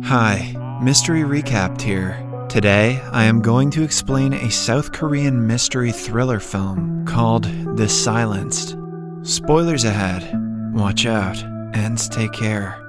Hi, Mystery Recapped here. Today, I am going to explain a South Korean mystery thriller film called The Silenced. Spoilers ahead. Watch out, and take care.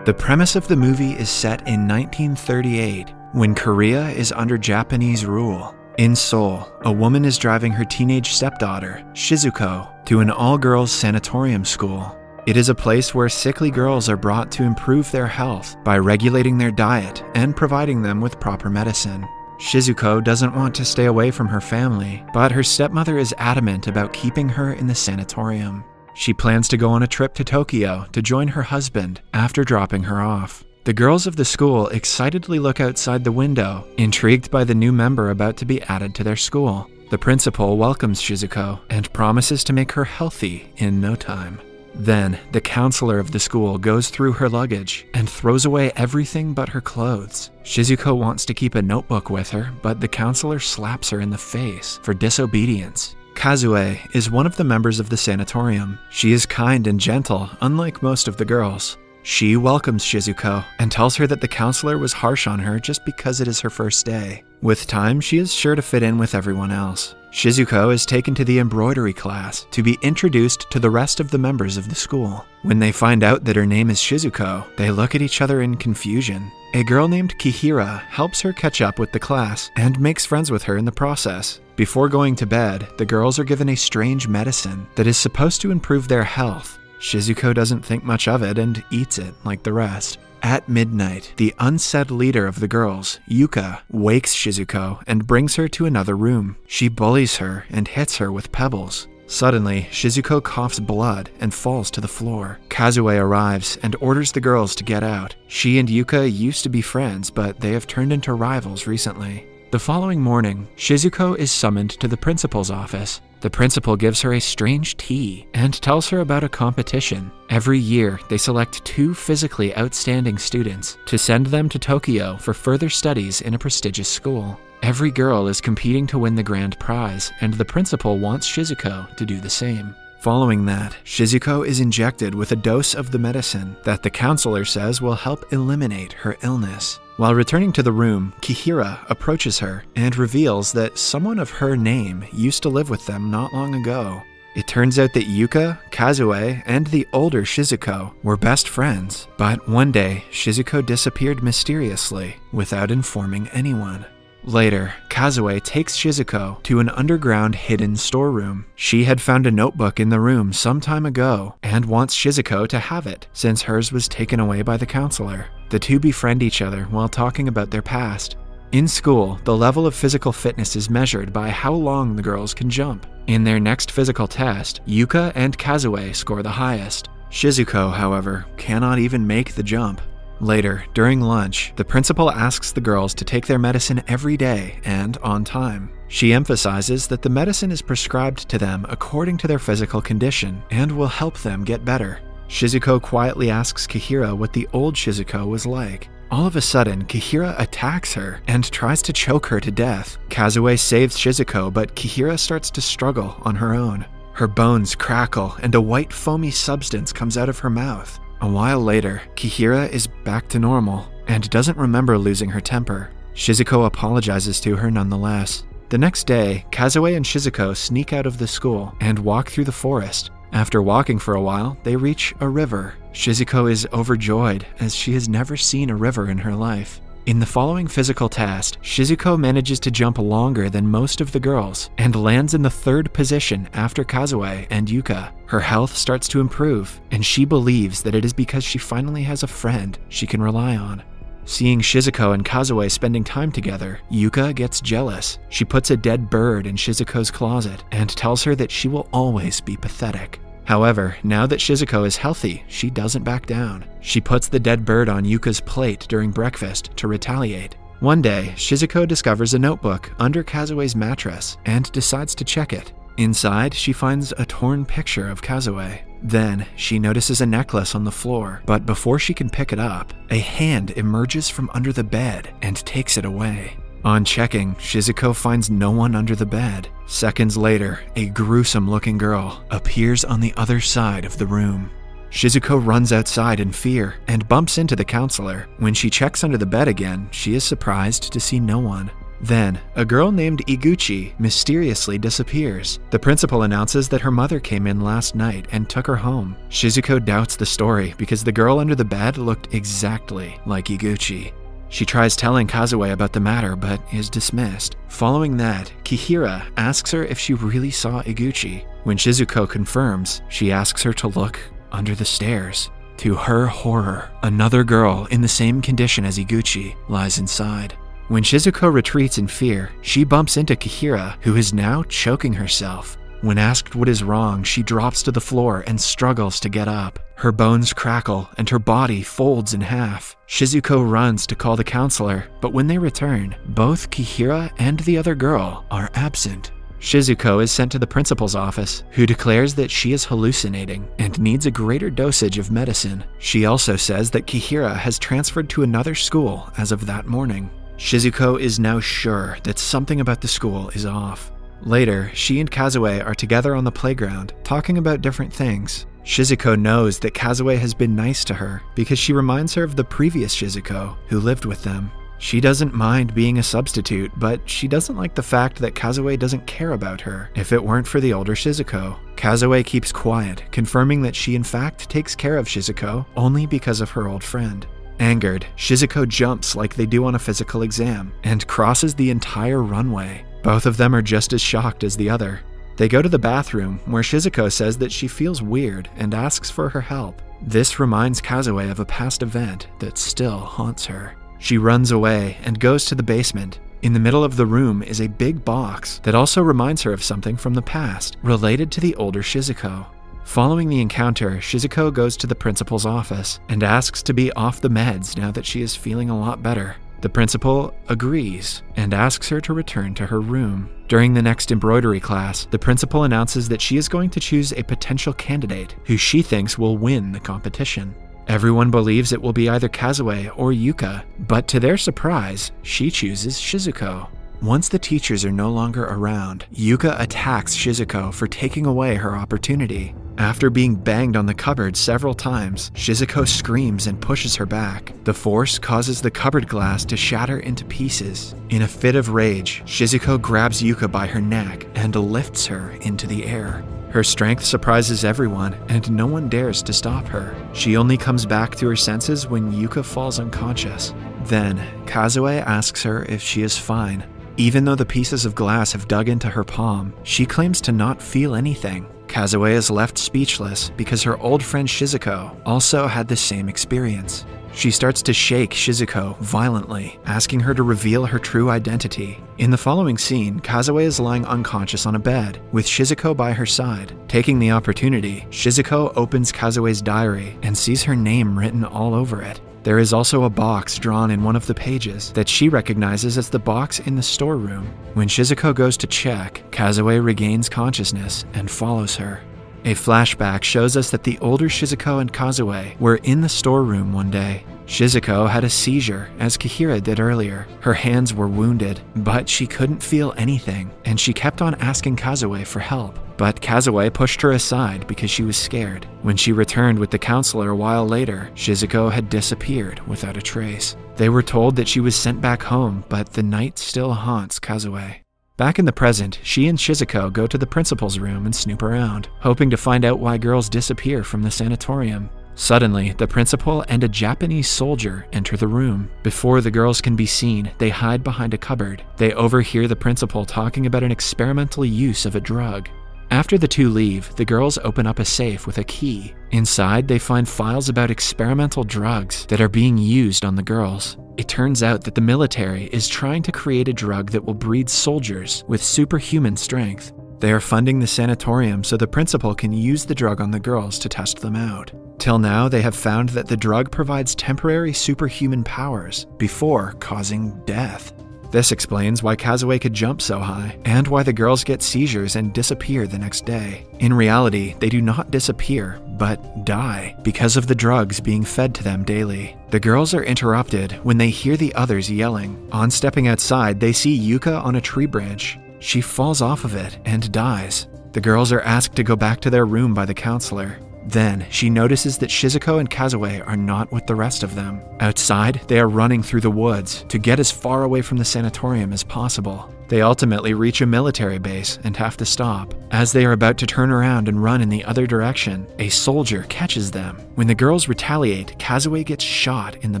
The premise of the movie is set in 1938, when Korea is under Japanese rule. In Seoul, a woman is driving her teenage stepdaughter, Shizuko, to an all-girls sanatorium school. It is a place where sickly girls are brought to improve their health by regulating their diet and providing them with proper medicine. Shizuko doesn't want to stay away from her family, but her stepmother is adamant about keeping her in the sanatorium. She plans to go on a trip to Tokyo to join her husband after dropping her off. The girls of the school excitedly look outside the window, intrigued by the new member about to be added to their school. The principal welcomes Shizuko and promises to make her healthy in no time. Then, the counselor of the school goes through her luggage and throws away everything but her clothes. Shizuko wants to keep a notebook with her, but the counselor slaps her in the face for disobedience. Kazue is one of the members of the sanatorium. She is kind and gentle, unlike most of the girls. She welcomes Shizuko and tells her that the counselor was harsh on her just because it is her first day. With time, she is sure to fit in with everyone else. Shizuko is taken to the embroidery class to be introduced to the rest of the members of the school. When they find out that her name is Shizuko, they look at each other in confusion. A girl named Kihira helps her catch up with the class and makes friends with her in the process. Before going to bed, the girls are given a strange medicine that is supposed to improve their health. Shizuko doesn't think much of it and eats it like the rest. At midnight, the unsaid leader of the girls, Yuka, wakes Shizuko and brings her to another room. She bullies her and hits her with pebbles. Suddenly, Shizuko coughs blood and falls to the floor. Kazue arrives and orders the girls to get out. She and Yuka used to be friends, but they have turned into rivals recently. The following morning, Shizuko is summoned to the principal's office. The principal gives her a strange tea and tells her about a competition. Every year, they select 2 physically outstanding students to send them to Tokyo for further studies in a prestigious school. Every girl is competing to win the grand prize, and the principal wants Shizuko to do the same. Following that, Shizuko is injected with a dose of the medicine that the counselor says will help eliminate her illness. While returning to the room, Kihira approaches her and reveals that someone of her name used to live with them not long ago. It turns out that Yuka, Kazue, and the older Shizuko were best friends, but one day, Shizuko disappeared mysteriously without informing anyone. Later, Kazue takes Shizuko to an underground hidden storeroom. She had found a notebook in the room some time ago and wants Shizuko to have it since hers was taken away by the counselor. The two befriend each other while talking about their past. In school, the level of physical fitness is measured by how long the girls can jump. In their next physical test, Yuka and Kazue score the highest. Shizuko, however, cannot even make the jump. Later, during lunch, the principal asks the girls to take their medicine every day and on time. She emphasizes that the medicine is prescribed to them according to their physical condition and will help them get better. Shizuko quietly asks Kihira what the old Shizuko was like. All of a sudden, Kihira attacks her and tries to choke her to death. Kazue saves Shizuko, but Kihira starts to struggle on her own. Her bones crackle and a white foamy substance comes out of her mouth. A while later, Kihira is back to normal and doesn't remember losing her temper. Shizuko apologizes to her nonetheless. The next day, Kazue and Shizuko sneak out of the school and walk through the forest. After walking for a while, they reach a river. Shizuko is overjoyed as she has never seen a river in her life. In the following physical test, Shizuko manages to jump longer than most of the girls and lands in the 3rd position after Kazue and Yuka. Her health starts to improve, and she believes that it is because she finally has a friend she can rely on. Seeing Shizuko and Kazue spending time together, Yuka gets jealous. She puts a dead bird in Shizuko's closet and tells her that she will always be pathetic. However, now that Shizuko is healthy, she doesn't back down. She puts the dead bird on Yuka's plate during breakfast to retaliate. One day, Shizuko discovers a notebook under Kazue's mattress and decides to check it. Inside, she finds a torn picture of Kazue. Then, she notices a necklace on the floor, but before she can pick it up, a hand emerges from under the bed and takes it away. On checking, Shizuko finds no one under the bed. Seconds later, a gruesome-looking girl appears on the other side of the room. Shizuko runs outside in fear and bumps into the counselor. When she checks under the bed again, she is surprised to see no one. Then, a girl named Iguchi mysteriously disappears. The principal announces that her mother came in last night and took her home. Shizuko doubts the story because the girl under the bed looked exactly like Iguchi. She tries telling Kazue about the matter but is dismissed. Following that, Kihira asks her if she really saw Iguchi. When Shizuko confirms, she asks her to look under the stairs. To her horror, another girl in the same condition as Iguchi lies inside. When Shizuko retreats in fear, she bumps into Kihira, who is now choking herself. When asked what is wrong, she drops to the floor and struggles to get up. Her bones crackle and her body folds in half. Shizuko runs to call the counselor, but when they return, both Kihira and the other girl are absent. Shizuko is sent to the principal's office, who declares that she is hallucinating and needs a greater dosage of medicine. She also says that Kihira has transferred to another school as of that morning. Shizuko is now sure that something about the school is off. Later, she and Kazue are together on the playground, talking about different things. Shizuko knows that Kazue has been nice to her because she reminds her of the previous Shizuko who lived with them. She doesn't mind being a substitute, but she doesn't like the fact that Kazue doesn't care about her if it weren't for the older Shizuko. Kazue keeps quiet, confirming that she in fact takes care of Shizuko only because of her old friend. Angered, Shizuko jumps like they do on a physical exam and crosses the entire runway. Both of them are just as shocked as the other. They go to the bathroom, where Shizuko says that she feels weird and asks for her help. This reminds Kazue of a past event that still haunts her. She runs away and goes to the basement. In the middle of the room is a big box that also reminds her of something from the past related to the older Shizuko. Following the encounter, Shizuko goes to the principal's office and asks to be off the meds now that she is feeling a lot better. The principal agrees and asks her to return to her room. During the next embroidery class, the principal announces that she is going to choose a potential candidate who she thinks will win the competition. Everyone believes it will be either Kazue or Yuka, but to their surprise, she chooses Shizuko. Once the teachers are no longer around, Yuka attacks Shizuko for taking away her opportunity. After being banged on the cupboard several times, Shizuko screams and pushes her back. The force causes the cupboard glass to shatter into pieces. In a fit of rage, Shizuko grabs Yuka by her neck and lifts her into the air. Her strength surprises everyone, and no one dares to stop her. She only comes back to her senses when Yuka falls unconscious. Then, Kazue asks her if she is fine. Even though the pieces of glass have dug into her palm, she claims to not feel anything. Kazue is left speechless because her old friend Shizuko also had the same experience. She starts to shake Shizuko violently, asking her to reveal her true identity. In the following scene, Kazue is lying unconscious on a bed, with Shizuko by her side. Taking the opportunity, Shizuko opens Kazue's diary and sees her name written all over it. There is also a box drawn in one of the pages that she recognizes as the box in the storeroom. When Shizuko goes to check, Kazue regains consciousness and follows her. A flashback shows us that the older Shizuko and Kazue were in the storeroom one day. Shizuko had a seizure, as Kihira did earlier. Her hands were wounded, but she couldn't feel anything, and she kept on asking Kazue for help. But Kazue pushed her aside because she was scared. When she returned with the counselor a while later, Shizuko had disappeared without a trace. They were told that she was sent back home, but the night still haunts Kazue. Back in the present, she and Shizuko go to the principal's room and snoop around, hoping to find out why girls disappear from the sanatorium. Suddenly, the principal and a Japanese soldier enter the room. Before the girls can be seen, they hide behind a cupboard. They overhear the principal talking about an experimental use of a drug. After the two leave, the girls open up a safe with a key. Inside, they find files about experimental drugs that are being used on the girls. It turns out that the military is trying to create a drug that will breed soldiers with superhuman strength. They are funding the sanatorium so the principal can use the drug on the girls to test them out. Till now, they have found that the drug provides temporary superhuman powers before causing death. This explains why Kazue could jump so high, and why the girls get seizures and disappear the next day. In reality, they do not disappear, but die, because of the drugs being fed to them daily. The girls are interrupted when they hear the others yelling. On stepping outside, they see Yuka on a tree branch. She falls off of it and dies. The girls are asked to go back to their room by the counselor. Then she notices that Shizuko and Kazue are not with the rest of them. Outside, they are running through the woods to get as far away from the sanatorium as possible. They ultimately reach a military base and have to stop. As they are about to turn around and run in the other direction, a soldier catches them. When the girls retaliate, Kazue gets shot in the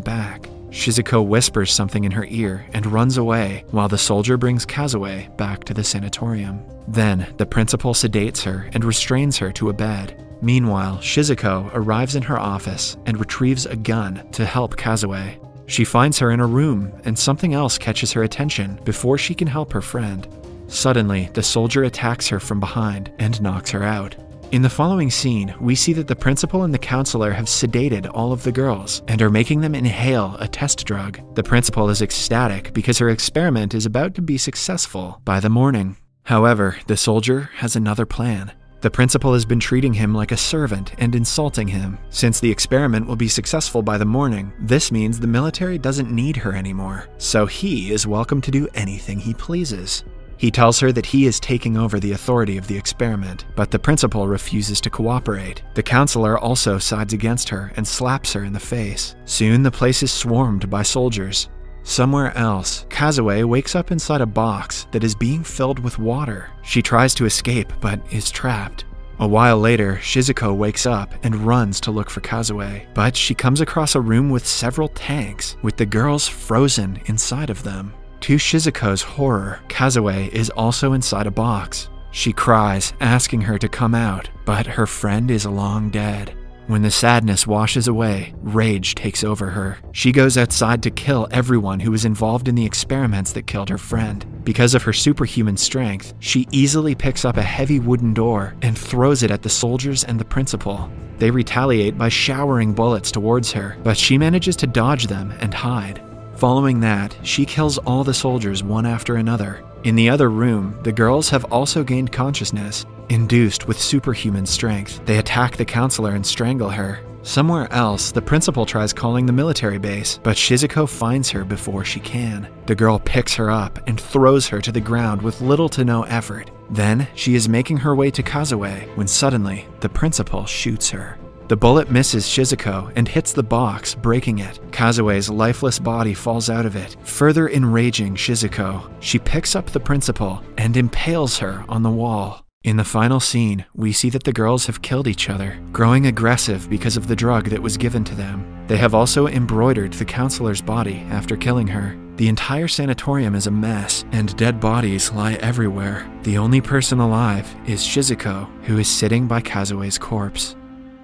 back. Shizuko whispers something in her ear and runs away, while the soldier brings Kazue back to the sanatorium. Then, the principal sedates her and restrains her to a bed. Meanwhile, Shizuko arrives in her office and retrieves a gun to help Kazue. She finds her in a room, and something else catches her attention before she can help her friend. Suddenly, the soldier attacks her from behind and knocks her out. In the following scene, we see that the principal and the counselor have sedated all of the girls and are making them inhale a test drug. The principal is ecstatic because her experiment is about to be successful by the morning. However, the soldier has another plan. The principal has been treating him like a servant and insulting him. Since the experiment will be successful by the morning, this means the military doesn't need her anymore, so he is welcome to do anything he pleases. He tells her that he is taking over the authority of the experiment, but the principal refuses to cooperate. The counselor also sides against her and slaps her in the face. Soon the place is swarmed by soldiers. Somewhere else, Kazue wakes up inside a box that is being filled with water. She tries to escape, but is trapped. A while later, Shizuko wakes up and runs to look for Kazue, but she comes across a room with several tanks, with the girls frozen inside of them. To Shizuko's horror, Kazue is also inside a box. She cries, asking her to come out, but her friend is long dead. When the sadness washes away, rage takes over her. She goes outside to kill everyone who was involved in the experiments that killed her friend. Because of her superhuman strength, she easily picks up a heavy wooden door and throws it at the soldiers and the principal. They retaliate by showering bullets towards her, but she manages to dodge them and hide. Following that, she kills all the soldiers one after another. In the other room, the girls have also gained consciousness. Induced with superhuman strength, they attack the counselor and strangle her. Somewhere else, the principal tries calling the military base, but Shizuko finds her before she can. The girl picks her up and throws her to the ground with little to no effort. Then, she is making her way to Kazue when suddenly, the principal shoots her. The bullet misses Shizuko and hits the box, breaking it. Kazue's lifeless body falls out of it, further enraging Shizuko. She picks up the principal and impales her on the wall. In the final scene, we see that the girls have killed each other, growing aggressive because of the drug that was given to them. They have also embroidered the counselor's body after killing her. The entire sanatorium is a mess, and dead bodies lie everywhere. The only person alive is Shizuko, who is sitting by Kazue's corpse.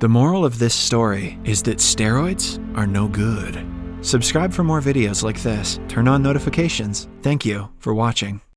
The moral of this story is that steroids are no good. Subscribe for more videos like this. Turn on notifications. Thank you for watching.